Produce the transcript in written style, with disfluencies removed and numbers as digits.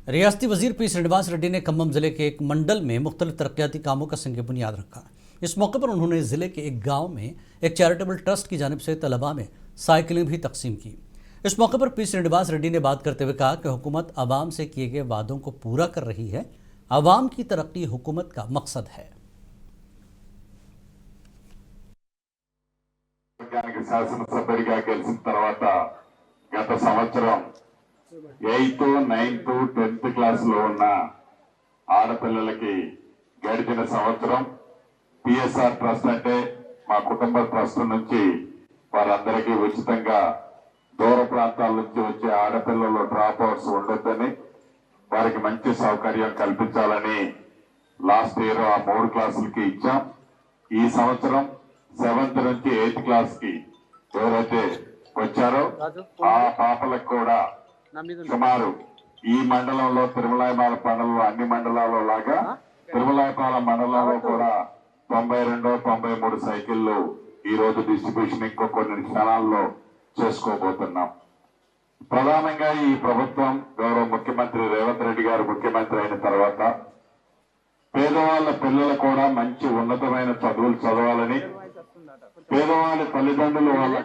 रियासती वजीर पी श्रीनिवास रेड्डी ने खम्मम जिले के एक मंडल में मुख्तलिफ तरक्याती कामों का संग बुनियाद रखा। इस मौके पर उन्होंने जिले के एक गांव में एक चैरिटेबल ट्रस्ट की जानिब से तलबा में साइकिलें भी तकसीम की। इस मौके पर पी श्रीनिवास रेड्डी ने बात करते हुए कहा कि हुकूमत आवाम से किए गए वादों को पूरा कर रही है। आवाम की तरक्की हुकूमत का मकसद है। శాసనసభ్యుడిగా గెలిచిన తర్వాత గత సంవత్సరం 8th, 9th, 10th క్లాసులో ఉన్న ఆడపిల్లలకి గడిచిన సంవత్సరం పిఎస్ఆర్ ట్రస్ట్ అంటే మా కుటుంబ ట్రస్ట్ నుంచి వారందరికీ ఉచితంగా దూర ప్రాంతాల నుంచి వచ్చే ఆడపిల్లలు డ్రాప్ అవుట్స్ ఉండొద్దని వారికి మంచి సౌకర్యం కల్పించాలని లాస్ట్ ఇయర్ ఆ 3 క్లాసులకి ఇచ్చాం। ఈ సంవత్సరం 7th నుంచి 8th క్లాస్ కి ఎవరైతే వచ్చారో ఆ పాపలకు కూడా సుమారు ఈ మండలంలో తిరుమలాయపాల మండలంలో అన్ని మండలాల్లో లాగా తిరుమలాయపాల మండలంలో కూడా 92, 93 సైకిళ్ళు ఈ రోజు డిస్ట్రిబ్యూషన్ ఇంకో కొన్ని క్షణాల్లో చేసుకోబోతున్నాం। ప్రధానంగా ఈ ప్రభుత్వం గౌరవ ముఖ్యమంత్రి రేవంత్ రెడ్డి గారు ముఖ్యమంత్రి అయిన తర్వాత పేదవాళ్ళ పిల్లలు కూడా మంచి ఉన్నతమైన చదువులు చదవాలని పేదవాళ్ళ తల్లిదండ్రులు వాళ్ళ